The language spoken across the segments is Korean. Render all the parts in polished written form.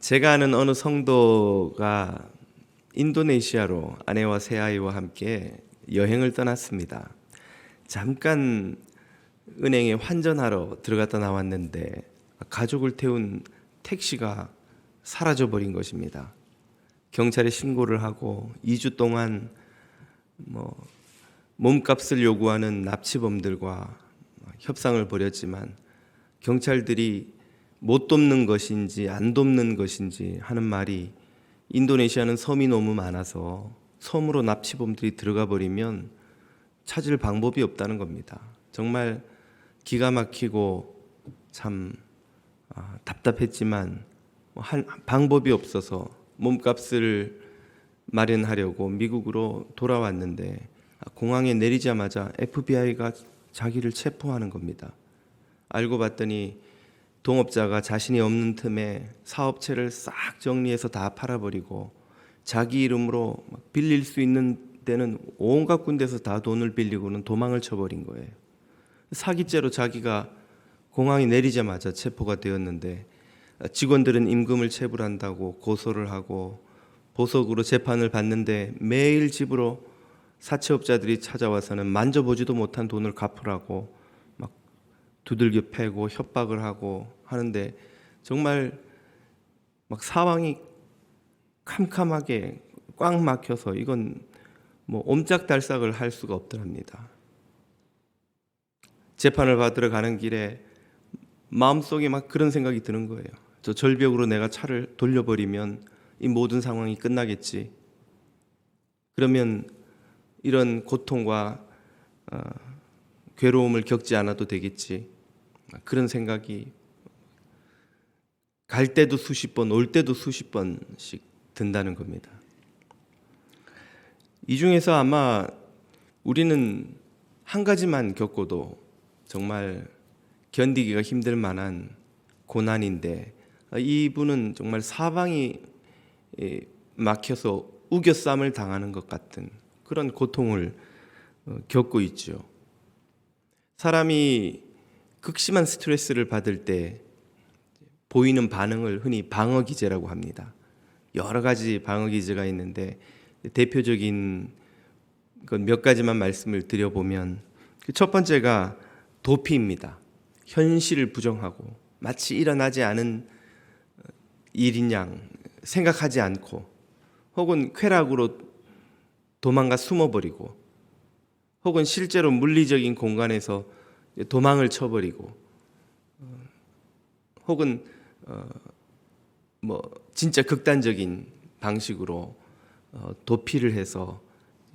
제가 아는 어느 성도가 인도네시아로 아내와 세 아이와 함께 여행을 떠났습니다. 잠깐 은행에 환전하러 들어갔다 나왔는데 가족을 태운 택시가 사라져 버린 것입니다. 경찰에 신고를 하고 2주 동안 몸값을 요구하는 납치범들과 협상을 벌였지만 경찰들이 못 돕는 것인지 안 돕는 것인지 하는 말이, 인도네시아는 섬이 너무 많아서 섬으로 납치범들이 들어가 버리면 찾을 방법이 없다는 겁니다. 정말 기가 막히고 참 답답했지만 한 방법이 없어서 몸값을 마련하려고 미국으로 돌아왔는데 공항에 내리자마자 FBI가 자기를 체포하는 겁니다. 알고 봤더니 동업자가 자신이 없는 틈에 사업체를 싹 정리해서 다 팔아버리고 자기 이름으로 빌릴 수 있는 데는 온갖 군데서 다 돈을 빌리고는 도망을 쳐버린 거예요. 사기죄로 자기가 공항에 내리자마자 체포가 되었는데 직원들은 임금을 체불한다고 고소를 하고 보석으로 재판을 받는데 매일 집으로 사채업자들이 찾아와서는 만져보지도 못한 돈을 갚으라고 막 두들겨 패고 협박을 하고 하는데 정말 막 상황이 캄캄하게 꽉 막혀서 이건 옴짝달싹을 할 수가 없더랍니다. 재판을 받으러 가는 길에 마음속에 막 그런 생각이 드는 거예요. 저 절벽으로 내가 차를 돌려버리면 이 모든 상황이 끝나겠지. 그러면 이런 고통과 괴로움을 겪지 않아도 되겠지. 그런 생각이 갈 때도 수십 번, 올 때도 수십 번씩 든다는 겁니다. 이 중에서 아마 우리는 한 가지만 겪어도 정말 견디기가 힘들 만한 고난인데, 이분은 정말 사방이 막혀서 우겨쌈을 당하는 것 같은 그런 고통을 겪고 있죠. 사람이 극심한 스트레스를 받을 때 보이는 반응을 흔히 방어기제라고 합니다. 여러 가지 방어기제가 있는데 대표적인 건 몇 가지만 말씀을 드려보면, 첫 번째가 도피입니다. 현실을 부정하고 마치 일어나지 않은 일인 양 생각하지 않고, 혹은 쾌락으로 도망가 숨어버리고, 혹은 실제로 물리적인 공간에서 도망을 쳐버리고, 혹은 진짜 극단적인 방식으로 도피를 해서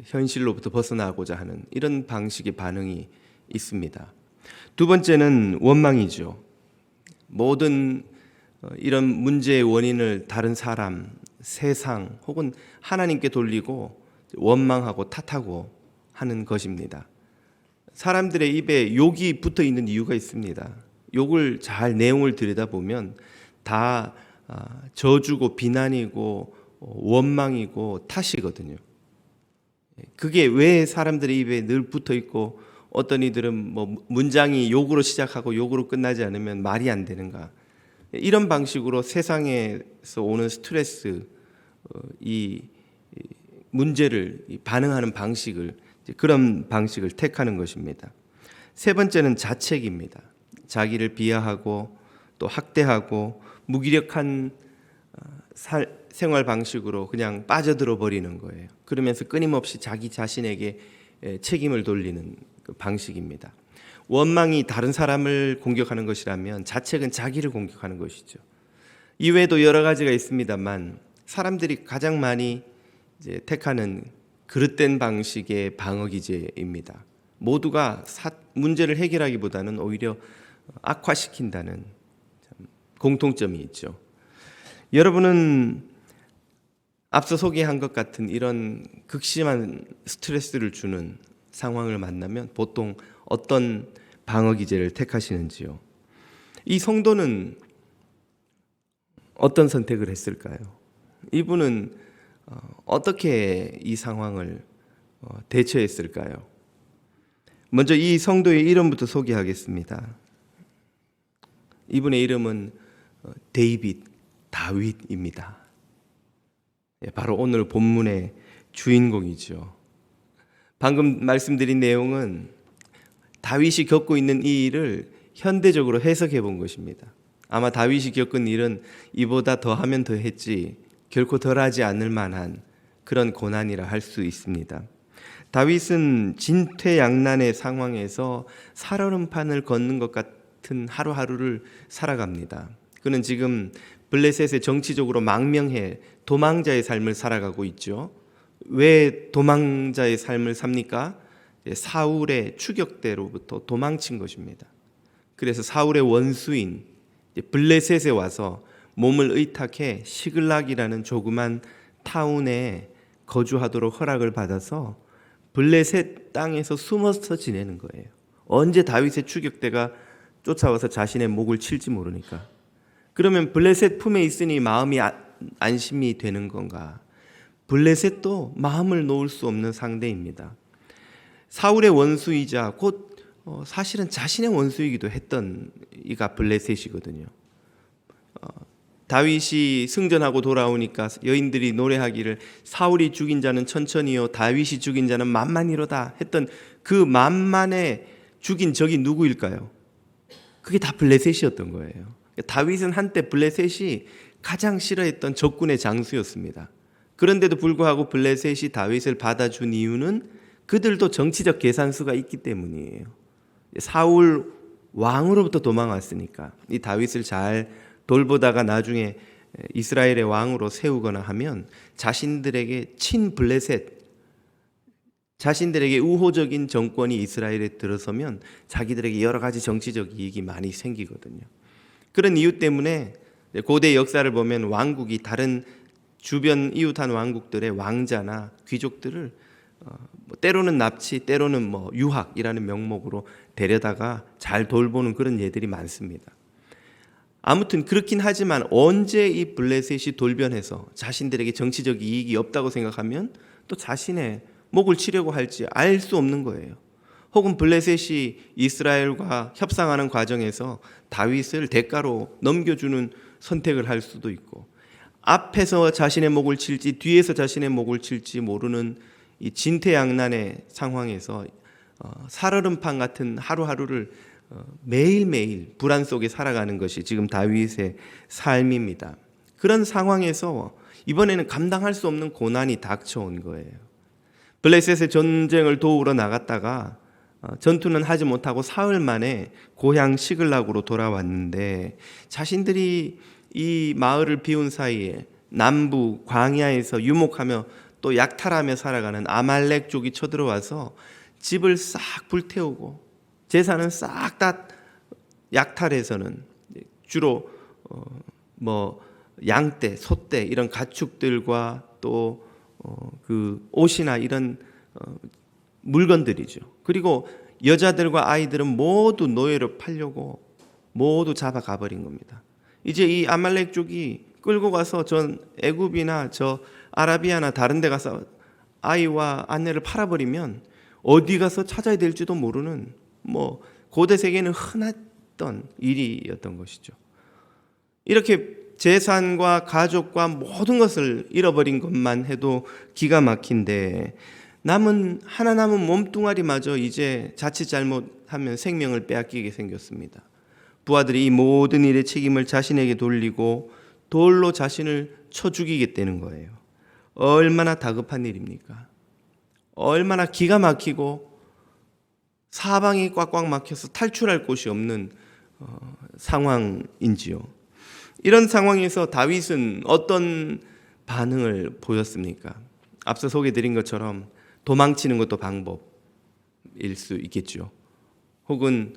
현실로부터 벗어나고자 하는 이런 방식의 반응이 있습니다. 두 번째는 원망이죠. 모든 이런 문제의 원인을 다른 사람, 세상 혹은 하나님께 돌리고 원망하고 탓하고 하는 것입니다. 사람들의 입에 욕이 붙어 있는 이유가 있습니다. 욕을 잘 내용을 들여다보면 다 저주고 비난이고 원망이고 탓이거든요. 그게 왜 사람들의 입에 늘 붙어 있고, 어떤 이들은 문장이 욕으로 시작하고 욕으로 끝나지 않으면 말이 안 되는가, 이런 방식으로 세상에서 오는 스트레스, 이 문제를 반응하는 방식을, 그런 방식을 택하는 것입니다. 세 번째는 자책입니다. 자기를 비하하고 또 학대하고 무기력한 생활 방식으로 그냥 빠져들어 버리는 거예요. 그러면서 끊임없이 자기 자신에게 책임을 돌리는 그 방식입니다. 원망이 다른 사람을 공격하는 것이라면 자책은 자기를 공격하는 것이죠. 이외에도 여러 가지가 있습니다만 사람들이 가장 많이 택하는 그릇된 방식의 방어기제입니다. 모두가 문제를 해결하기보다는 오히려 악화시킨다는 공통점이 있죠. 여러분은 앞서 소개한 것 같은 이런 극심한 스트레스를 주는 상황을 만나면 보통 어떤 방어기제를 택하시는지요? 이 성도는 어떤 선택을 했을까요? 이분은 어떻게 이 상황을 대처했을까요? 먼저 이 성도의 이름부터 소개하겠습니다. 이분의 이름은 다윗입니다. 바로 오늘 본문의 주인공이죠. 방금 말씀드린 내용은 다윗이 겪고 있는 이 일을 현대적으로 해석해 본 것입니다. 아마 다윗이 겪은 일은 이보다 더하면 더했지 결코 덜하지 않을 만한 그런 고난이라 할 수 있습니다. 다윗은 진퇴양난의 상황에서 살얼음판을 걷는 것 같은 하루하루를 살아갑니다. 그는 지금 블레셋의 정치적으로 망명해 도망자의 삶을 살아가고 있죠. 왜 도망자의 삶을 삽니까? 사울의 추격대로부터 도망친 것입니다. 그래서 사울의 원수인 블레셋에 와서 몸을 의탁해 시글락이라는 조그만 타운에 거주하도록 허락을 받아서 블레셋 땅에서 숨어서 지내는 거예요. 언제 다윗의 추격대가 쫓아와서 자신의 목을 칠지 모르니까. 그러면 블레셋 품에 있으니 마음이 안심이 되는 건가? 블레셋도 마음을 놓을 수 없는 상대입니다. 사울의 원수이자 곧 사실은 자신의 원수이기도 했던 이가 블레셋이거든요. 다윗이 승전하고 돌아오니까 여인들이 노래하기를 사울이 죽인 자는 천천히요 다윗이 죽인 자는 만만히로다 했던 그 만만에 죽인 적이 누구일까요? 그게 다 블레셋이었던 거예요. 다윗은 한때 블레셋이 가장 싫어했던 적군의 장수였습니다. 그런데도 불구하고 블레셋이 다윗을 받아준 이유는 그들도 정치적 계산수가 있기 때문이에요. 사울 왕으로부터 도망왔으니까 이 다윗을 잘 돌보다가 나중에 이스라엘의 왕으로 세우거나 하면 자신들에게 친블레셋, 자신들에게 우호적인 정권이 이스라엘에 들어서면 자기들에게 여러 가지 정치적 이익이 많이 생기거든요. 그런 이유 때문에 고대 역사를 보면 왕국이 다른 주변 이웃한 왕국들의 왕자나 귀족들을 때로는 납치, 때로는 유학이라는 명목으로 데려다가 잘 돌보는 그런 예들이 많습니다. 아무튼 그렇긴 하지만 언제 이 블레셋이 돌변해서 자신들에게 정치적 이익이 없다고 생각하면 또 자신의 목을 치려고 할지 알 수 없는 거예요. 혹은 블레셋이 이스라엘과 협상하는 과정에서 다윗을 대가로 넘겨주는 선택을 할 수도 있고, 앞에서 자신의 목을 칠지 뒤에서 자신의 목을 칠지 모르는 이 진퇴양난의 상황에서 살얼음판 같은 하루하루를 매일매일 불안 속에 살아가는 것이 지금 다윗의 삶입니다. 그런 상황에서 이번에는 감당할 수 없는 고난이 닥쳐온 거예요. 블레셋의 전쟁을 도우러 나갔다가 전투는 하지 못하고 사흘 만에 고향 시글락으로 돌아왔는데, 자신들이 이 마을을 비운 사이에 남부 광야에서 유목하며 또 약탈하며 살아가는 아말렉족이 쳐들어와서 집을 싹 불태우고 재산은 싹 다 약탈해서는 주로 양떼, 소떼 이런 가축들과 또 그 옷이나 이런 물건들이죠. 그리고 여자들과 아이들은 모두 노예로 팔려고 모두 잡아가 버린 겁니다. 이제 이 아말렉족이 끌고 가서 전 애굽이나 저 아라비아나 다른 데 가서 아이와 아내를 팔아버리면 어디 가서 찾아야 될지도 모르는 고대 세계는 흔했던 일이었던 것이죠. 이렇게 재산과 가족과 모든 것을 잃어버린 것만 해도 기가 막힌데 하나 남은 몸뚱아리마저 이제 자칫 잘못하면 생명을 빼앗기게 생겼습니다. 부하들이 이 모든 일의 책임을 자신에게 돌리고 돌로 자신을 쳐 죽이겠다는 거예요. 얼마나 다급한 일입니까? 얼마나 기가 막히고 사방이 꽉꽉 막혀서 탈출할 곳이 없는 상황인지요. 이런 상황에서 다윗은 어떤 반응을 보였습니까? 앞서 소개드린 것처럼 도망치는 것도 방법일 수 있겠죠. 혹은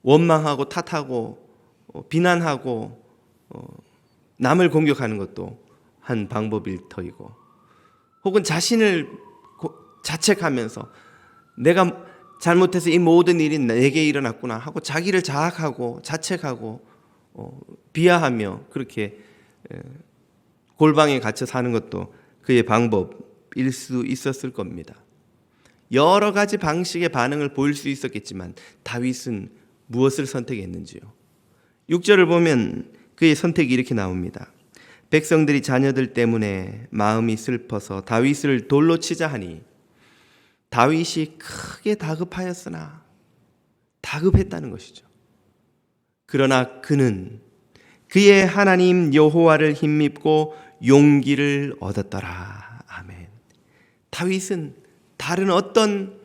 원망하고 탓하고 비난하고 남을 공격하는 것도 한 방법일 터이고, 혹은 자신을 자책하면서 내가 잘못해서 이 모든 일이 내게 일어났구나 하고 자기를 자학하고 자책하고 비하하며 그렇게 골방에 갇혀 사는 것도 그의 방법일 수 있었을 겁니다. 여러 가지 방식의 반응을 보일 수 있었겠지만 다윗은 무엇을 선택했는지요? 6절을 보면 그의 선택이 이렇게 나옵니다. 백성들이 자녀들 때문에 마음이 슬퍼서 다윗을 돌로 치자 하니 다윗이 크게 다급하였으나 다급했다는 것이죠. 그러나 그는 그의 하나님 여호와를 힘입고 용기를 얻었더라. 아멘. 다윗은 다른 어떤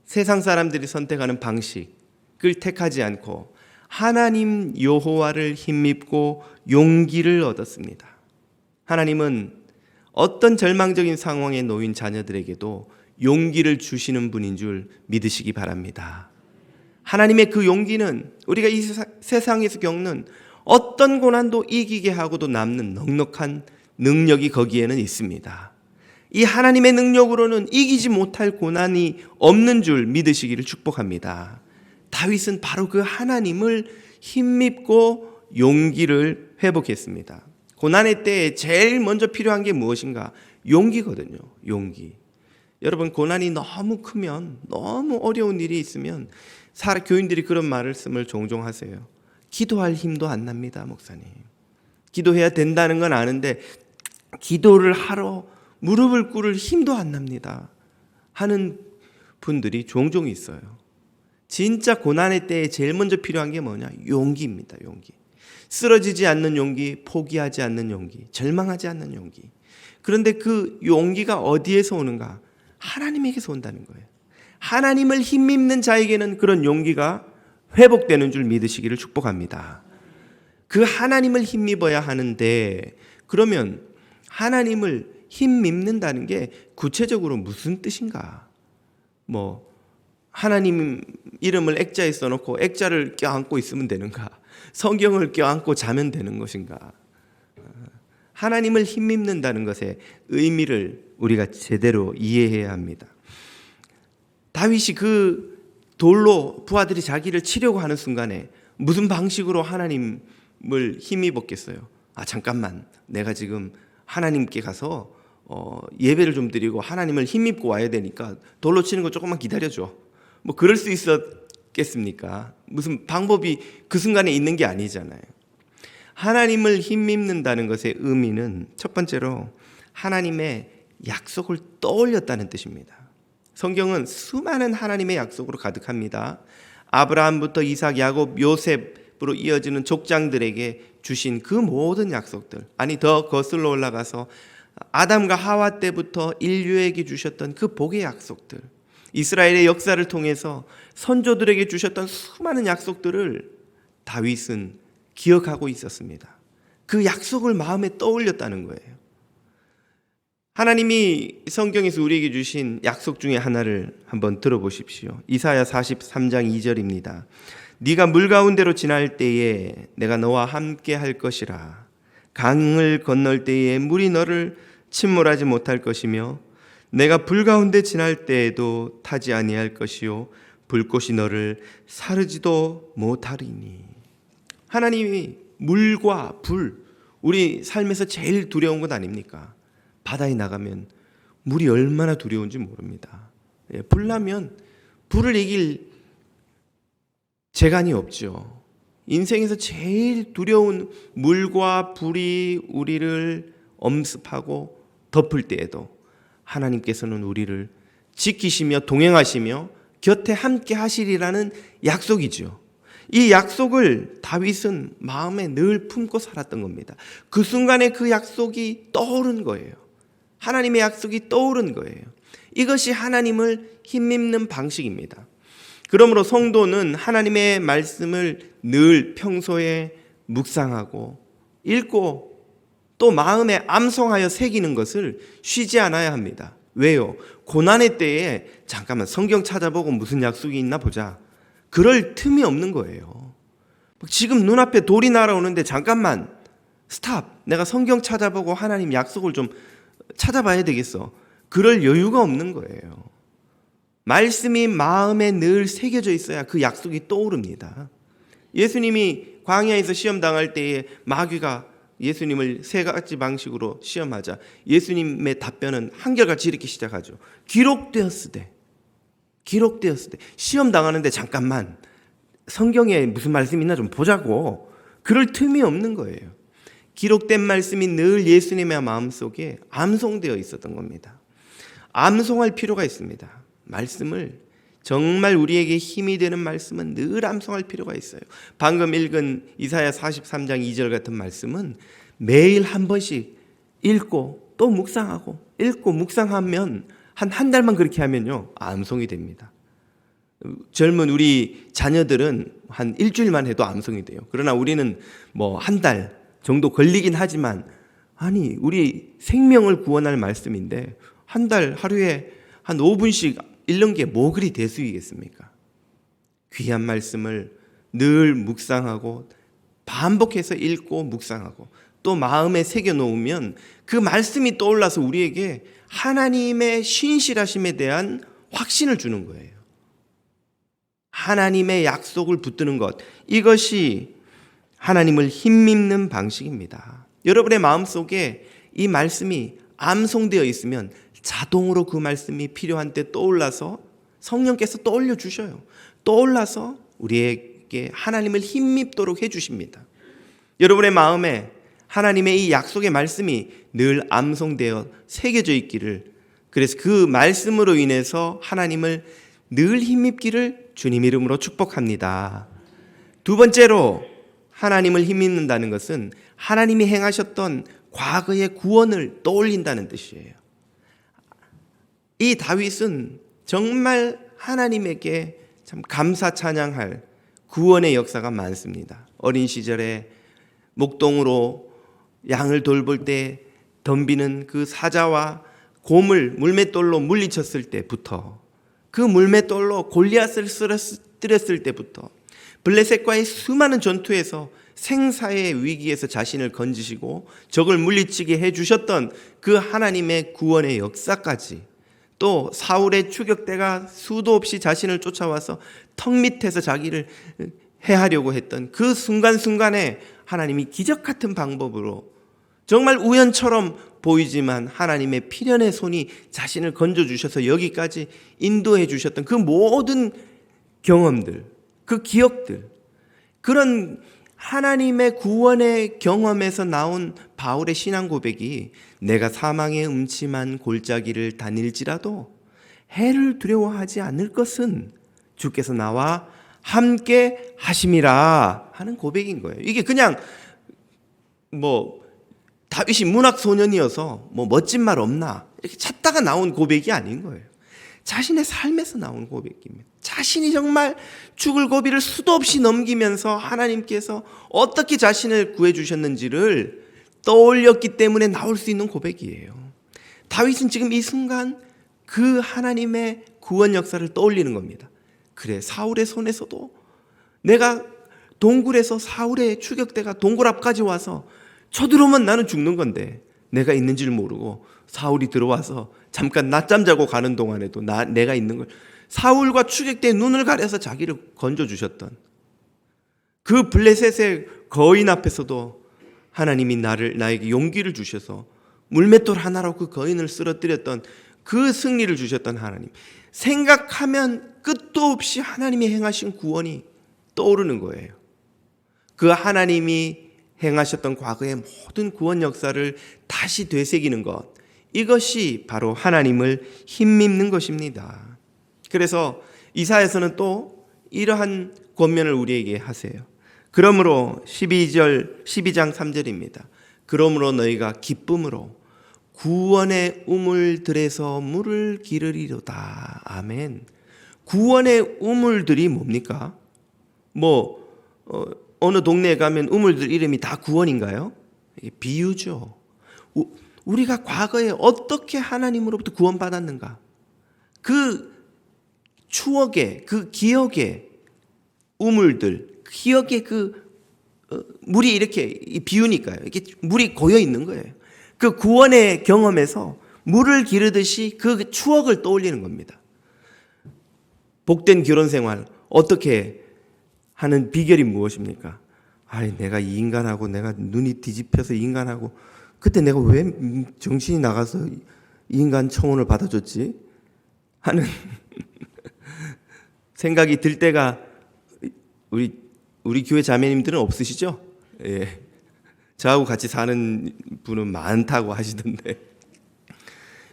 세상 사람들이 선택하는 방식을 택하지 않고 하나님 여호와를 힘입고 용기를 얻었습니다. 하나님은 어떤 절망적인 상황에 놓인 자녀들에게도 용기를 주시는 분인 줄 믿으시기 바랍니다. 하나님의 그 용기는 우리가 이 세상에서 겪는 어떤 고난도 이기게 하고도 남는 넉넉한 능력이 거기에는 있습니다. 이 하나님의 능력으로는 이기지 못할 고난이 없는 줄 믿으시기를 축복합니다. 다윗은 바로 그 하나님을 힘입고 용기를 회복했습니다. 고난의 때에 제일 먼저 필요한 게 무엇인가? 용기거든요. 용기. 여러분, 고난이 너무 크면, 너무 어려운 일이 있으면 교인들이 그런 말씀을 종종 하세요. 기도할 힘도 안 납니다, 목사님. 기도해야 된다는 건 아는데 기도를 하러 무릎을 꿇을 힘도 안 납니다 하는 분들이 종종 있어요. 진짜 고난의 때에 제일 먼저 필요한 게 뭐냐? 용기입니다. 용기. 쓰러지지 않는 용기, 포기하지 않는 용기, 절망하지 않는 용기. 그런데 그 용기가 어디에서 오는가? 하나님에게서 온다는 거예요. 하나님을 힘입는 자에게는 그런 용기가 회복되는 줄 믿으시기를 축복합니다. 그 하나님을 힘입어야 하는데, 그러면 하나님을 힘입는다는 게 구체적으로 무슨 뜻인가? 하나님 이름을 액자에 써놓고 액자를 껴안고 있으면 되는가? 성경을 껴안고 자면 되는 것인가? 하나님을 힘입는다는 것의 의미를 우리가 제대로 이해해야 합니다. 다윗이 그 돌로 부하들이 자기를 치려고 하는 순간에 무슨 방식으로 하나님을 힘입었겠어요? 잠깐만, 내가 지금 하나님께 가서 예배를 좀 드리고 하나님을 힘입고 와야 되니까 돌로 치는 거 조금만 기다려줘. 그럴 수 있었겠습니까? 무슨 방법이 그 순간에 있는 게 아니잖아요. 하나님을 힘입는다는 것의 의미는 첫 번째로 하나님의 약속을 떠올렸다는 뜻입니다. 성경은 수많은 하나님의 약속으로 가득합니다. 아브라함부터 이삭, 야곱, 요셉으로 이어지는 족장들에게 주신 그 모든 약속들, 더 거슬러 올라가서 아담과 하와 때부터 인류에게 주셨던 그 복의 약속들, 이스라엘의 역사를 통해서 선조들에게 주셨던 수많은 약속들을 다윗은 기억하고 있었습니다. 그 약속을 마음에 떠올렸다는 거예요. 하나님이 성경에서 우리에게 주신 약속 중에 하나를 한번 들어보십시오. 이사야 43장 2절입니다. 네가 물 가운데로 지날 때에 내가 너와 함께 할 것이라. 강을 건널 때에 물이 너를 침몰하지 못할 것이며 내가 불 가운데 지날 때에도 타지 아니할 것이요 불꽃이 너를 사르지도 못하리니. 하나님이 물과 불, 우리 삶에서 제일 두려운 것 아닙니까? 바다에 나가면 물이 얼마나 두려운지 모릅니다. 불 나면 불을 이길 재간이 없죠. 인생에서 제일 두려운 물과 불이 우리를 엄습하고 덮을 때에도 하나님께서는 우리를 지키시며 동행하시며 곁에 함께 하시리라는 약속이죠. 이 약속을 다윗은 마음에 늘 품고 살았던 겁니다. 그 순간에 그 약속이 떠오른 거예요. 하나님의 약속이 떠오른 거예요. 이것이 하나님을 힘입는 방식입니다. 그러므로 성도는 하나님의 말씀을 늘 평소에 묵상하고 읽고 또 마음에 암송하여 새기는 것을 쉬지 않아야 합니다. 왜요? 고난의 때에 잠깐만 성경 찾아보고 무슨 약속이 있나 보자. 그럴 틈이 없는 거예요. 지금 눈앞에 돌이 날아오는데 잠깐만 스탑. 내가 성경 찾아보고 하나님 약속을 좀 찾아봐야 되겠어. 그럴 여유가 없는 거예요. 말씀이 마음에 늘 새겨져 있어야 그 약속이 떠오릅니다. 예수님이 광야에서 시험 당할 때에 마귀가 예수님을 세 가지 방식으로 시험하자 예수님의 답변은 한결같이 이렇게 시작하죠. 기록되었으되 시험 당하는데 잠깐만 성경에 무슨 말씀이 있나 좀 보자고. 그럴 틈이 없는 거예요. 기록된 말씀이 늘 예수님의 마음속에 암송되어 있었던 겁니다. 암송할 필요가 있습니다. 말씀을 정말 우리에게 힘이 되는 말씀은 늘 암송할 필요가 있어요. 방금 읽은 이사야 43장 2절 같은 말씀은 매일 한 번씩 읽고 또 묵상하고 읽고 묵상하면 한 달만 그렇게 하면요 암송이 됩니다. 젊은 우리 자녀들은 한 일주일만 해도 암송이 돼요. 그러나 우리는 뭐 한 달 정도 걸리긴 하지만 아니 우리 생명을 구원할 말씀인데 한 달 하루에 한 5분씩 읽는 게 뭐 그리 대수이겠습니까? 귀한 말씀을 늘 묵상하고 반복해서 읽고 묵상하고 또 마음에 새겨 놓으면 그 말씀이 떠올라서 우리에게 하나님의 신실하심에 대한 확신을 주는 거예요. 하나님의 약속을 붙드는 것, 이것이 하나님을 힘입는 방식입니다. 여러분의 마음속에 이 말씀이 암송되어 있으면 자동으로 그 말씀이 필요한 때 떠올라서 성령께서 떠올려 주셔요. 떠올라서 우리에게 하나님을 힘입도록 해주십니다. 여러분의 마음에 하나님의 이 약속의 말씀이 늘 암송되어 새겨져 있기를, 그래서 그 말씀으로 인해서 하나님을 늘 힘입기를 주님 이름으로 축복합니다. 두 번째로 하나님을 힘입는다는 것은 하나님이 행하셨던 과거의 구원을 떠올린다는 뜻이에요. 이 다윗은 정말 하나님에게 참 감사 찬양할 구원의 역사가 많습니다. 어린 시절에 목동으로 양을 돌볼 때 덤비는 그 사자와 곰을 물맷돌로 물리쳤을 때부터, 그 물맷돌로 골리앗을 쓰러뜨렸을 때부터, 블레셋과의 수많은 전투에서 생사의 위기에서 자신을 건지시고 적을 물리치게 해주셨던 그 하나님의 구원의 역사까지, 또 사울의 추격대가 수도 없이 자신을 쫓아와서 턱 밑에서 자기를 해하려고 했던 그 순간순간에 하나님이 기적 같은 방법으로 정말 우연처럼 보이지만 하나님의 필연의 손이 자신을 건져주셔서 여기까지 인도해 주셨던 그 모든 경험들, 그 기억들, 그런 하나님의 구원의 경험에서 나온 바울의 신앙 고백이 내가 사망의 음침한 골짜기를 다닐지라도 해를 두려워하지 않을 것은 주께서 나와 함께 하심이라 하는 고백인 거예요. 이게 그냥 다윗이 문학 소년이어서 멋진 말 없나 이렇게 찾다가 나온 고백이 아닌 거예요. 자신의 삶에서 나온 고백입니다. 자신이 정말 죽을 고비를 수도 없이 넘기면서 하나님께서 어떻게 자신을 구해주셨는지를 떠올렸기 때문에 나올 수 있는 고백이에요. 다윗은 지금 이 순간 그 하나님의 구원 역사를 떠올리는 겁니다. 그래, 사울의 손에서도 내가 동굴에서 사울의 추격대가 동굴 앞까지 와서 쳐들어오면 나는 죽는 건데 내가 있는지를 모르고 사울이 들어와서 잠깐 낮잠 자고 가는 동안에도 내가 있는 걸, 사울과 추격대의 눈을 가려서 자기를 건져주셨던 그 블레셋의 거인 앞에서도 하나님이 나에게 용기를 주셔서 물맷돌 하나로 그 거인을 쓰러뜨렸던 그 승리를 주셨던 하나님, 생각하면 끝도 없이 하나님이 행하신 구원이 떠오르는 거예요. 그 하나님이 행하셨던 과거의 모든 구원 역사를 다시 되새기는 것, 이것이 바로 하나님을 힘입는 것입니다. 그래서 이사야서는 또 이러한 권면을 우리에게 하세요. 그러므로 12장 3절입니다. 그러므로 너희가 기쁨으로 구원의 우물들에서 물을 기르리로다. 아멘. 구원의 우물들이 뭡니까? 어느 동네에 가면 우물들 이름이 다 구원인가요? 이게 비유죠. 우리가 과거에 어떻게 하나님으로부터 구원받았는가, 그 추억의, 그 기억의 우물들, 기억의 물이 이렇게 비우니까요. 이게 물이 고여 있는 거예요. 그 구원의 경험에서 물을 기르듯이 그 추억을 떠올리는 겁니다. 복된 결혼 생활 어떻게 하는 비결이 무엇입니까? 내가 이 인간하고 내가 눈이 뒤집혀서 이 인간하고 그때 내가 왜 정신이 나가서 이 인간 청혼을 받아줬지? 하는 생각이 들 때가 우리 교회 자매님들은 없으시죠? 예. 저하고 같이 사는 분은 많다고 하시던데,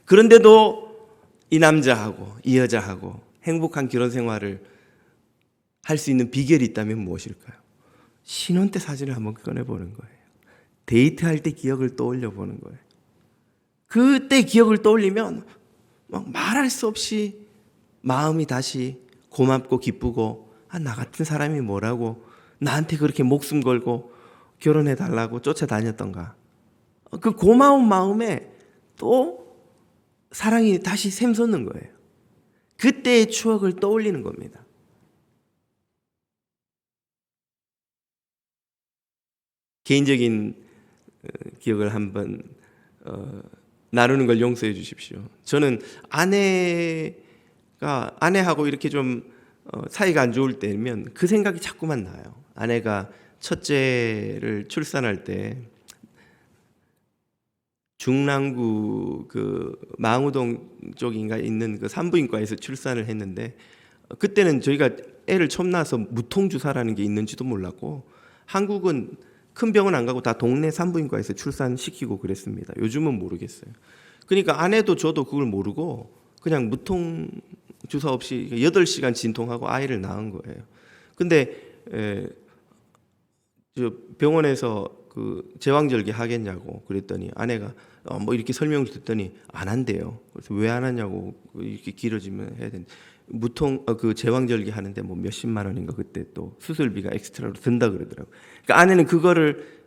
그런데도 이 남자하고 이 여자하고 행복한 결혼 생활을 할 수 있는 비결이 있다면 무엇일까요? 신혼 때 사진을 한번 꺼내보는 거예요. 데이트할 때 기억을 떠올려 보는 거예요. 그때 기억을 떠올리면 막 말할 수 없이 마음이 다시 고맙고 기쁘고, 나 같은 사람이 뭐라고 나한테 그렇게 목숨 걸고 결혼해 달라고 쫓아다녔던가. 그 고마운 마음에 또 사랑이 다시 샘솟는 거예요. 그때의 추억을 떠올리는 겁니다. 개인적인 기억을 한번 나누는 걸 용서해 주십시오. 저는 아내하고 이렇게 좀 사이가 안 좋을 때면 그 생각이 자꾸만 나요. 아내가 첫째를 출산할 때 중랑구 그 망우동 쪽인가 있는 그 산부인과에서 출산을 했는데, 그때는 저희가 애를 처음 낳아서 무통주사라는 게 있는지도 몰랐고, 한국은 큰 병원 안 가고 다 동네 산부인과에서 출산시키고 그랬습니다. 요즘은 모르겠어요. 그러니까 아내도 저도 그걸 모르고 그냥 무통주사 없이 8시간 진통하고 아이를 낳은 거예요. 근데 저 병원에서 그 제왕절개 하겠냐고 그랬더니 아내가 뭐 이렇게 설명을 듣더니 안 한대요. 그래서 왜 안 하냐고, 이렇게 길어지면 해야 되는데, 그 제왕절개 하는데 뭐 몇십만 원인가 그때 또 수술비가 엑스트라로 든다 그러더라고. 그러니까 아내는 그거를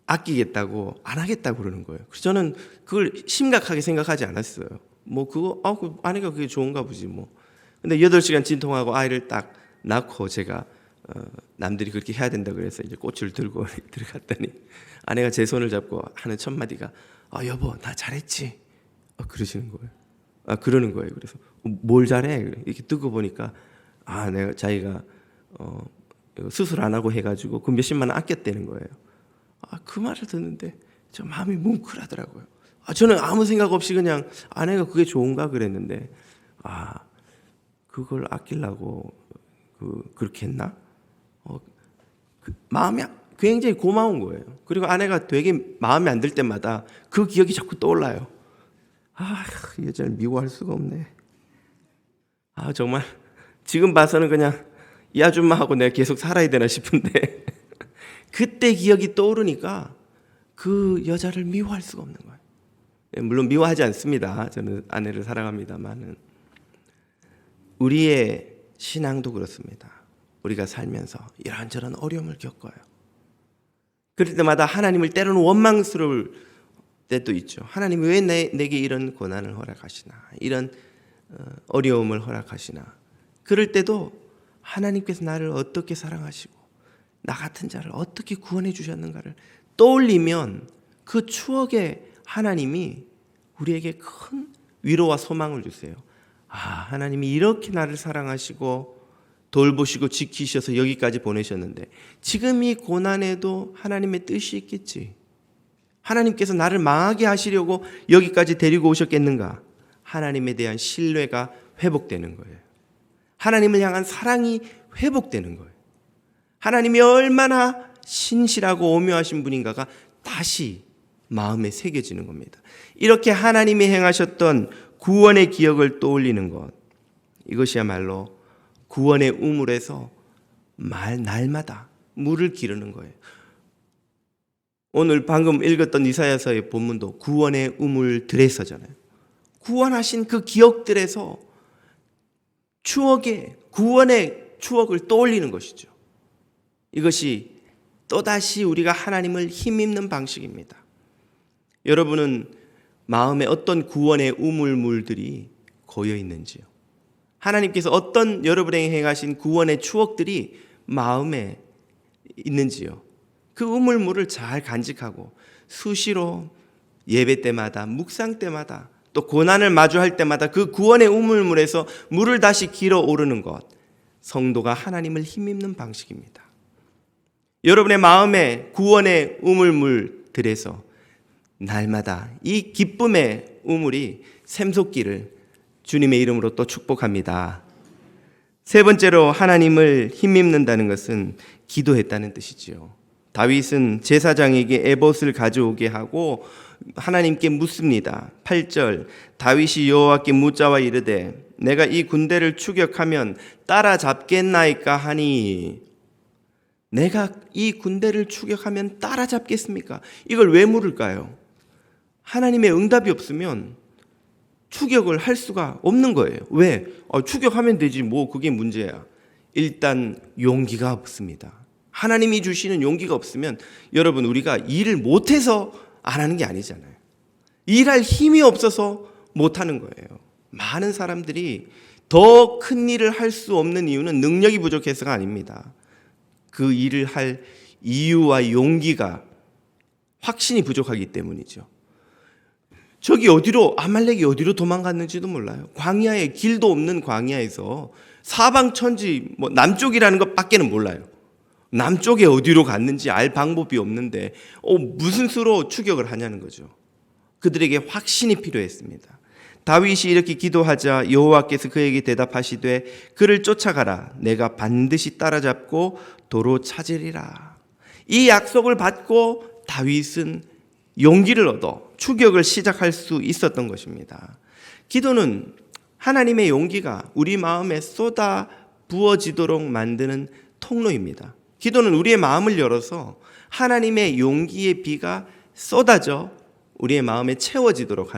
아끼겠다고 안 하겠다고 그러는 거예요. 그래서 저는 그걸 심각하게 생각하지 않았어요. 뭐 그거 그 아내가 그게 좋은가 보지 뭐. 근데 8시간 진통하고 아이를 딱 낳고 제가 남들이 그렇게 해야 된다 그래서 이제 꽃을 들고 들어갔더니 아내가 제 손을 잡고 하는 첫 마디가 여보 나 잘했지? 그러시는 거예요. 그러는 거예요. 그래서 뭘 잘해? 이렇게 뜨고 보니까 자기가 수술 안 하고 해가지고 그 몇십만 원 아꼈다는 거예요. 그 말을 듣는데 저 마음이 뭉클하더라고요. 저는 아무 생각 없이 그냥 아내가 그게 좋은가 그랬는데, 그걸 아끼려고 그렇게 했나? 마음이 굉장히 고마운 거예요. 그리고 아내가 되게 마음에 안 들 때마다 그 기억이 자꾸 떠올라요. 이 여자를 미워할 수가 없네. 정말 지금 봐서는 그냥 이 아줌마하고 내가 계속 살아야 되나 싶은데 그때 기억이 떠오르니까 그 여자를 미워할 수가 없는 거예요. 물론 미워하지 않습니다. 저는 아내를 사랑합니다만은 우리의 신앙도 그렇습니다. 우리가 살면서 이런저런 어려움을 겪어요. 그럴 때마다 하나님을 때로는 원망스러울 때도 있죠. 하나님이 왜 내게 이런 고난을 허락하시나, 이런 어려움을 허락하시나. 그럴 때도 하나님께서 나를 어떻게 사랑하시고 나 같은 자를 어떻게 구원해 주셨는가를 떠올리면 그 추억에 하나님이 우리에게 큰 위로와 소망을 주세요. 하나님이 이렇게 나를 사랑하시고 돌보시고 지키셔서 여기까지 보내셨는데 지금 이 고난에도 하나님의 뜻이 있겠지. 하나님께서 나를 망하게 하시려고 여기까지 데리고 오셨겠는가? 하나님에 대한 신뢰가 회복되는 거예요. 하나님을 향한 사랑이 회복되는 거예요. 하나님이 얼마나 신실하고 오묘하신 분인가가 다시 마음에 새겨지는 겁니다. 이렇게 하나님이 행하셨던 구원의 기억을 떠올리는 것, 이것이야말로 구원의 우물에서 날마다 물을 기르는 거예요. 오늘 방금 읽었던 이사야서의 본문도 구원의 우물들에서잖아요. 구원하신 그 기억들에서 구원의 추억을 떠올리는 것이죠. 이것이 또다시 우리가 하나님을 힘입는 방식입니다. 여러분은 마음에 어떤 구원의 우물물들이 고여 있는지요? 하나님께서 어떤 여러분에게 행하신 구원의 추억들이 마음에 있는지요? 그 우물물을 잘 간직하고 수시로 예배 때마다, 묵상 때마다, 또 고난을 마주할 때마다 그 구원의 우물물에서 물을 다시 길어 오르는 것, 성도가 하나님을 힘입는 방식입니다. 여러분의 마음에 구원의 우물물들에서 날마다 이 기쁨의 우물이 샘솟기를 주님의 이름으로 또 축복합니다. 세 번째로 하나님을 힘입는다는 것은 기도했다는 뜻이지요. 다윗은 제사장에게 에봇을 가져오게 하고 하나님께 묻습니다. 8절 다윗이 여호와께 묻자와 이르되 내가 이 군대를 추격하면 따라잡겠나이까 하니 내가 이 군대를 추격하면 따라잡겠습니까? 이걸 왜 물을까요? 하나님의 응답이 없으면 추격을 할 수가 없는 거예요. 왜? 추격하면 되지 뭐 그게 문제야. 일단 용기가 없습니다. 하나님이 주시는 용기가 없으면 여러분 우리가 일을 못해서 안 하는 게 아니잖아요. 일할 힘이 없어서 못하는 거예요. 많은 사람들이 더 큰 일을 할 수 없는 이유는 능력이 부족해서가 아닙니다. 그 일을 할 이유와 용기가 확신이 부족하기 때문이죠. 저기 아말렉이 어디로 도망갔는지도 몰라요. 광야에 길도 없는 광야에서 사방천지 남쪽이라는 것밖에는 몰라요. 남쪽에 어디로 갔는지 알 방법이 없는데 무슨 수로 추격을 하냐는 거죠. 그들에게 확신이 필요했습니다. 다윗이 이렇게 기도하자 여호와께서 그에게 대답하시되 그를 쫓아가라. 내가 반드시 따라잡고 도로 찾으리라. 이 약속을 받고 다윗은 용기를 얻어 추격을 시작할 수 있었던 것입니다. 기도는 하나님의 용기가 우리 마음에 쏟아 부어지도록 만드는 통로입니다. 기도는 우리의 마음을 열어서 하나님의 용기의 비가 쏟아져 우리의 마음에 채워지도록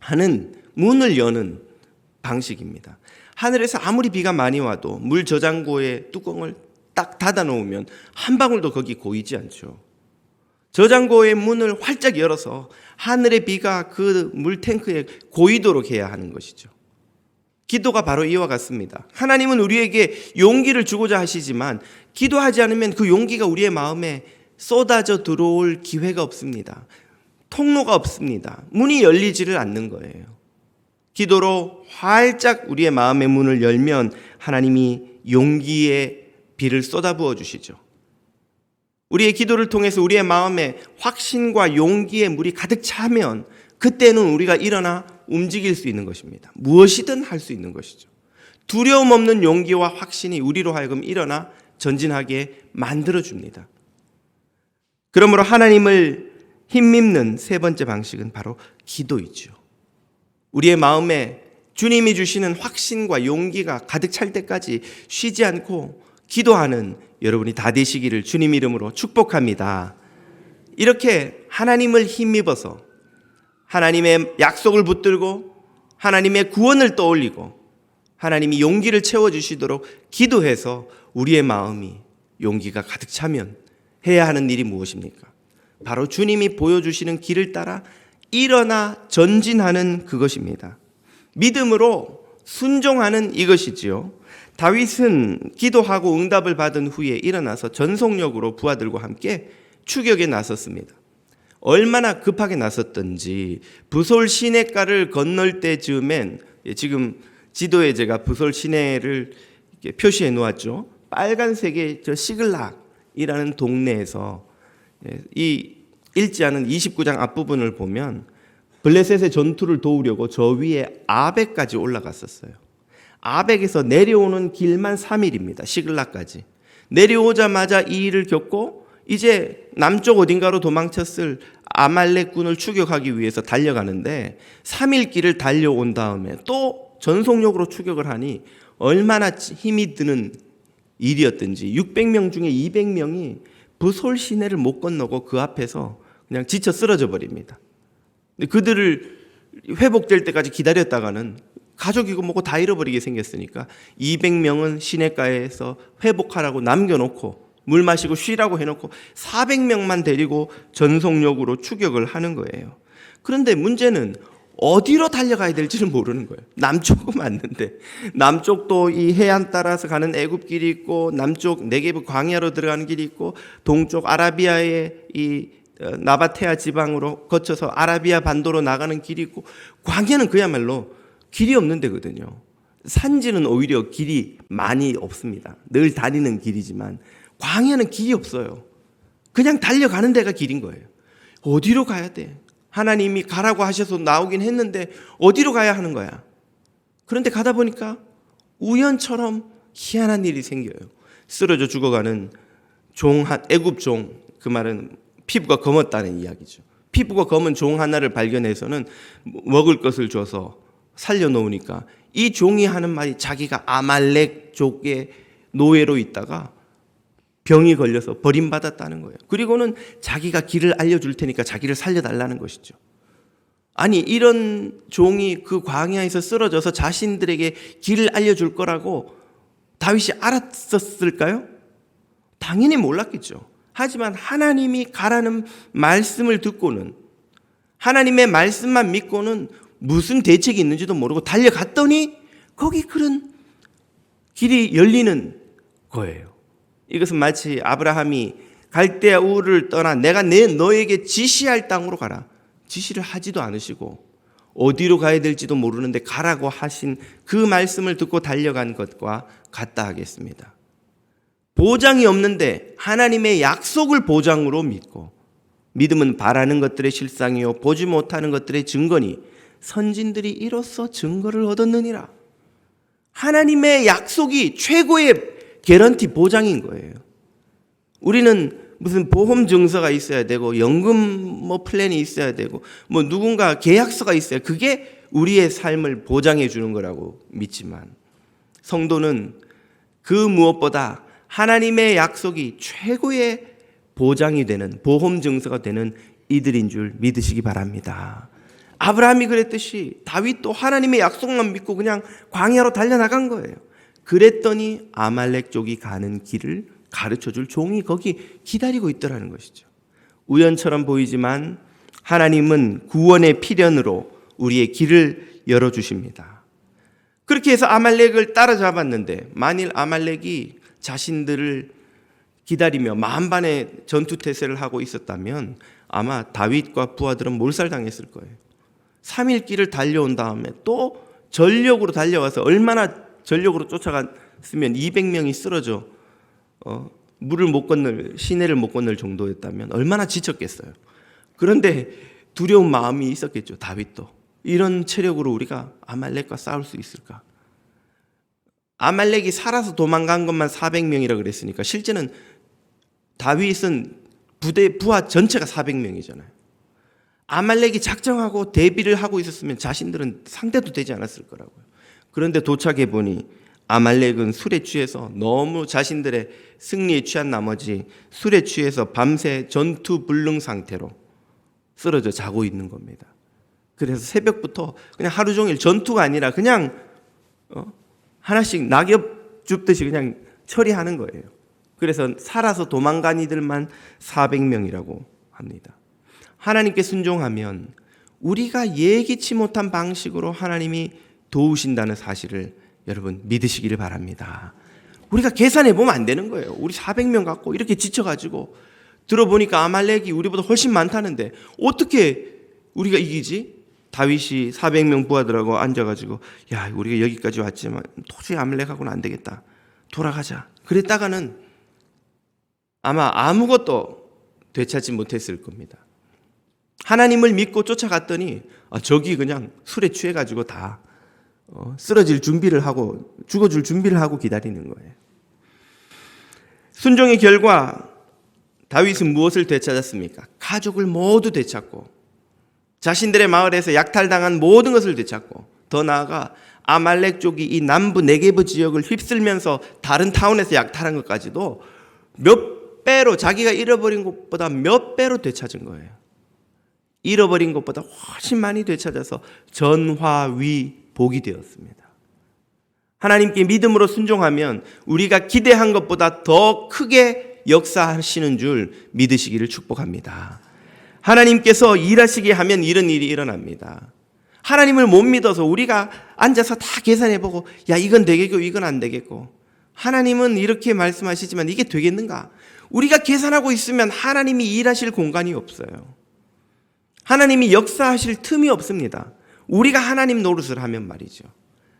하는 문을 여는 방식입니다. 하늘에서 아무리 비가 많이 와도 물 저장고의 뚜껑을 딱 닫아 놓으면 한 방울도 거기 고이지 않죠. 저장고의 문을 활짝 열어서 하늘의 비가 그 물탱크에 고이도록 해야 하는 것이죠. 기도가 바로 이와 같습니다. 하나님은 우리에게 용기를 주고자 하시지만 기도하지 않으면 그 용기가 우리의 마음에 쏟아져 들어올 기회가 없습니다. 통로가 없습니다. 문이 열리지를 않는 거예요. 기도로 활짝 우리의 마음의 문을 열면 하나님이 용기의 비를 쏟아부어 주시죠. 우리의 기도를 통해서 우리의 마음에 확신과 용기의 물이 가득 차면 그때는 우리가 일어나 움직일 수 있는 것입니다. 무엇이든 할 수 있는 것이죠. 두려움 없는 용기와 확신이 우리로 하여금 일어나 전진하게 만들어줍니다. 그러므로 하나님을 힘입는 세 번째 방식은 바로 기도이죠. 우리의 마음에 주님이 주시는 확신과 용기가 가득 찰 때까지 쉬지 않고 기도하는 여러분이 다 되시기를 주님 이름으로 축복합니다. 이렇게 하나님을 힘입어서 하나님의 약속을 붙들고 하나님의 구원을 떠올리고 하나님이 용기를 채워주시도록 기도해서 우리의 마음이 용기가 가득 차면 해야 하는 일이 무엇입니까? 바로 주님이 보여주시는 길을 따라 일어나 전진하는 그것입니다. 믿음으로 순종하는 이것이지요. 다윗은 기도하고 응답을 받은 후에 일어나서 전속력으로 부하들과 함께 추격에 나섰습니다. 얼마나 급하게 나섰던지 부솔 시내가를 건널 때쯤엔 지금 지도에 제가 부솔 시내를 표시해 놓았죠. 빨간색의 저 시글락이라는 동네에서 이 일지하는 29장 앞부분을 보면 블레셋의 전투를 도우려고 저 위에 아벡까지 올라갔었어요. 아벡에서 내려오는 길만 3일입니다. 시글락까지. 내려오자마자 이 일을 겪고 이제 남쪽 어딘가로 도망쳤을 아말렉군을 추격하기 위해서 달려가는데 3일 길을 달려온 다음에 또 전속력으로 추격을 하니 얼마나 힘이 드는 일이었든지 600명 중에 200명이 부솔 시내를 못 건너고 그 앞에서 그냥 지쳐 쓰러져 버립니다. 근데 그들을 회복될 때까지 기다렸다가는 가족이고 뭐고 다 잃어버리게 생겼으니까 200명은 시내가에서 회복하라고 남겨놓고 물 마시고 쉬라고 해놓고 400명만 데리고 전속력으로 추격을 하는 거예요. 그런데 문제는 어디로 달려가야 될지는 모르는 거예요. 남쪽은 맞는데 남쪽도 이 해안 따라서 가는 애굽길이 있고 남쪽 네게브 광야로 들어가는 길이 있고 동쪽 아라비아의 이 나바테아 지방으로 거쳐서 아라비아 반도로 나가는 길이 있고 광야는 그야말로 길이 없는 데거든요. 산지는 오히려 길이 많이 없습니다. 늘 다니는 길이지만 광야는 길이 없어요. 그냥 달려가는 데가 길인 거예요. 어디로 가야 돼? 하나님이 가라고 하셔서 나오긴 했는데 어디로 가야 하는 거야? 그런데 가다 보니까 우연처럼 희한한 일이 생겨요. 쓰러져 죽어가는 애굽 종, 그 말은 피부가 검었다는 이야기죠. 피부가 검은 종 하나를 발견해서는 먹을 것을 줘서 살려놓으니까 이 종이 하는 말이 자기가 아말렉족의 노예로 있다가 병이 걸려서 버림받았다는 거예요. 그리고는 자기가 길을 알려줄 테니까 자기를 살려달라는 것이죠. 아니, 이런 종이 그 광야에서 쓰러져서 자신들에게 길을 알려줄 거라고 다윗이 알았었을까요? 당연히 몰랐겠죠. 하지만 하나님이 가라는 말씀을 듣고는, 하나님의 말씀만 믿고는 무슨 대책이 있는지도 모르고 달려갔더니 거기 그런 길이 열리는 거예요. 이것은 마치 아브라함이 갈대아 우르를 떠나 내가 너에게 지시할 땅으로 가라. 지시를 하지도 않으시고 어디로 가야 될지도 모르는데 가라고 하신 그 말씀을 듣고 달려간 것과 같다 하겠습니다. 보장이 없는데 하나님의 약속을 보장으로 믿고, 믿음은 바라는 것들의 실상이요 보지 못하는 것들의 증거니 선진들이 이로써 증거를 얻었느니라. 하나님의 약속이 최고의 개런티 보장인 거예요. 우리는 무슨 보험 증서가 있어야 되고 연금 플랜이 있어야 되고 누군가 계약서가 있어야, 그게 우리의 삶을 보장해 주는 거라고 믿지만, 성도는 그 무엇보다 하나님의 약속이 최고의 보장이 되는, 보험 증서가 되는 이들인 줄 믿으시기 바랍니다. 아브라함이 그랬듯이 다윗도 하나님의 약속만 믿고 그냥 광야로 달려나간 거예요. 그랬더니 아말렉족이 가는 길을 가르쳐줄 종이 거기 기다리고 있더라는 것이죠. 우연처럼 보이지만 하나님은 구원의 필연으로 우리의 길을 열어주십니다. 그렇게 해서 아말렉을 따라잡았는데, 만일 아말렉이 자신들을 기다리며 만반의 전투태세를 하고 있었다면 아마 다윗과 부하들은 몰살당했을 거예요. 3일 길을 달려온 다음에 또 전력으로 달려와서, 얼마나 전력으로 쫓아갔으면 200명이 쓰러져 물을 못 건널, 시내를 못 건널 정도였다면 얼마나 지쳤겠어요. 그런데 두려운 마음이 있었겠죠. 다윗도 이런 체력으로 우리가 아말렉과 싸울 수 있을까? 아말렉이 살아서 도망간 것만 400명이라 그랬으니까 실제는 다윗은 부하 전체가 400명이잖아요. 아말렉이 작정하고 대비를 하고 있었으면 자신들은 상대도 되지 않았을 거라고요. 그런데 도착해 보니 아말렉은 술에 취해서 너무 자신들의 승리에 취한 나머지 술에 취해서 밤새 전투불능 상태로 쓰러져 자고 있는 겁니다. 그래서 새벽부터 그냥 하루 종일 전투가 아니라 그냥 하나씩 낙엽 줍듯이 그냥 처리하는 거예요. 그래서 살아서 도망간 이들만 400명이라고 합니다. 하나님께 순종하면 우리가 예기치 못한 방식으로 하나님이 도우신다는 사실을 여러분 믿으시기를 바랍니다. 우리가 계산해 보면 안 되는 거예요. 우리 400명 갖고 이렇게 지쳐가지고 들어보니까 아말렉이 우리보다 훨씬 많다는데 어떻게 우리가 이기지? 다윗이 400명 부하들하고 앉아가지고, 야, 우리가 여기까지 왔지만 도저히 아말렉하고는 안 되겠다, 돌아가자. 그랬다가는 아마 아무것도 되찾지 못했을 겁니다. 하나님을 믿고 쫓아갔더니 저기 그냥 술에 취해가지고 다 쓰러질 준비를 하고, 죽어줄 준비를 하고 기다리는 거예요. 순종의 결과 다윗은 무엇을 되찾았습니까? 가족을 모두 되찾고, 자신들의 마을에서 약탈당한 모든 것을 되찾고, 더 나아가 아말렉족이 이 남부 네게브 지역을 휩쓸면서 다른 타운에서 약탈한 것까지도 몇 배로, 자기가 잃어버린 것보다 몇 배로 되찾은 거예요. 잃어버린 것보다 훨씬 많이 되찾아서 전화위 복이 되었습니다. 하나님께 믿음으로 순종하면 우리가 기대한 것보다 더 크게 역사하시는 줄 믿으시기를 축복합니다. 하나님께서 일하시게 하면 이런 일이 일어납니다. 하나님을 못 믿어서 우리가 앉아서 다 계산해보고, 야, 이건 되겠고 이건 안 되겠고, 하나님은 이렇게 말씀하시지만 이게 되겠는가? 우리가 계산하고 있으면 하나님이 일하실 공간이 없어요. 하나님이 역사하실 틈이 없습니다. 우리가 하나님 노릇을 하면 말이죠.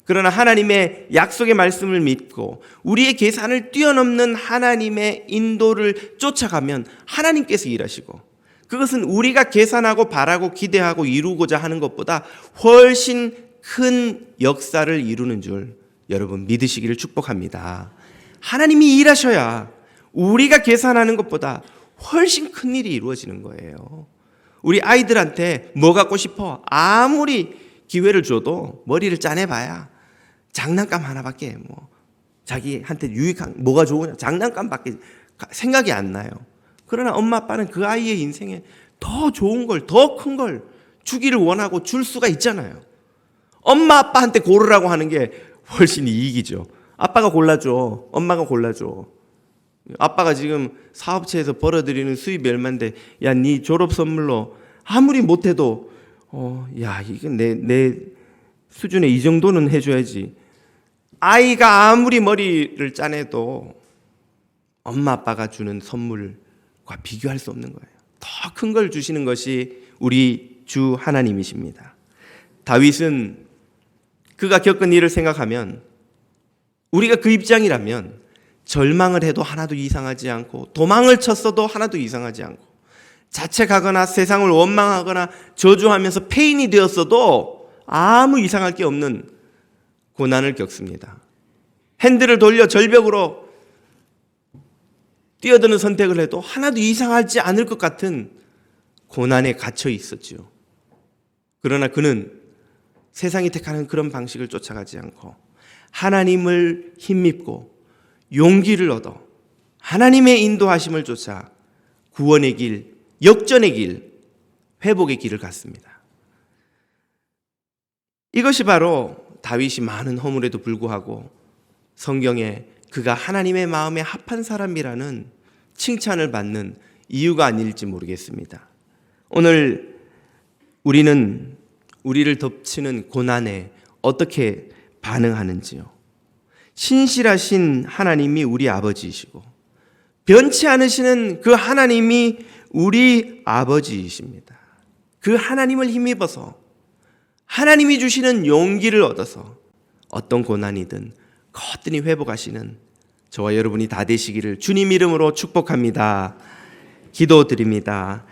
그러나 하나님의 약속의 말씀을 믿고 우리의 계산을 뛰어넘는 하나님의 인도를 쫓아가면 하나님께서 일하시고, 그것은 우리가 계산하고 바라고 기대하고 이루고자 하는 것보다 훨씬 큰 역사를 이루는 줄 여러분 믿으시기를 축복합니다. 하나님이 일하셔야 우리가 계산하는 것보다 훨씬 큰 일이 이루어지는 거예요. 우리 아이들한테 뭐 갖고 싶어? 아무리 기회를 줘도 머리를 짜내봐야 장난감 하나밖에 자기한테 유익한 뭐가 좋으냐 장난감밖에 생각이 안 나요. 그러나 엄마 아빠는 그 아이의 인생에 더 좋은 걸, 더 큰 걸 주기를 원하고 줄 수가 있잖아요. 엄마 아빠한테 고르라고 하는 게 훨씬 이익이죠. 아빠가 골라줘. 엄마가 골라줘. 아빠가 지금 사업체에서 벌어들이는 수입이 얼만데, 야, 네 졸업 선물로 아무리 못해도 야, 이건 내 수준에 이 정도는 해줘야지. 아이가 아무리 머리를 짜내도 엄마 아빠가 주는 선물과 비교할 수 없는 거예요. 더 큰 걸 주시는 것이 우리 주 하나님이십니다. 다윗은 그가 겪은 일을 생각하면 우리가 그 입장이라면 절망을 해도 하나도 이상하지 않고 도망을 쳤어도 하나도 이상하지 않고 자책하거나 세상을 원망하거나 저주하면서 폐인이 되었어도 아무 이상할 게 없는 고난을 겪습니다. 핸들을 돌려 절벽으로 뛰어드는 선택을 해도 하나도 이상하지 않을 것 같은 고난에 갇혀 있었지요. 그러나 그는 세상이 택하는 그런 방식을 쫓아가지 않고 하나님을 힘입고 용기를 얻어 하나님의 인도하심을 쫓아 구원의 길, 역전의 길, 회복의 길을 갔습니다. 이것이 바로 다윗이 많은 허물에도 불구하고 성경에 그가 하나님의 마음에 합한 사람이라는 칭찬을 받는 이유가 아닐지 모르겠습니다. 오늘 우리는 우리를 덮치는 고난에 어떻게 반응하는지요. 신실하신 하나님이 우리 아버지이시고 변치 않으시는 그 하나님이 우리 아버지이십니다. 그 하나님을 힘입어서 하나님이 주시는 용기를 얻어서 어떤 고난이든 거뜬히 회복하시는 저와 여러분이 다 되시기를 주님 이름으로 축복합니다. 기도드립니다.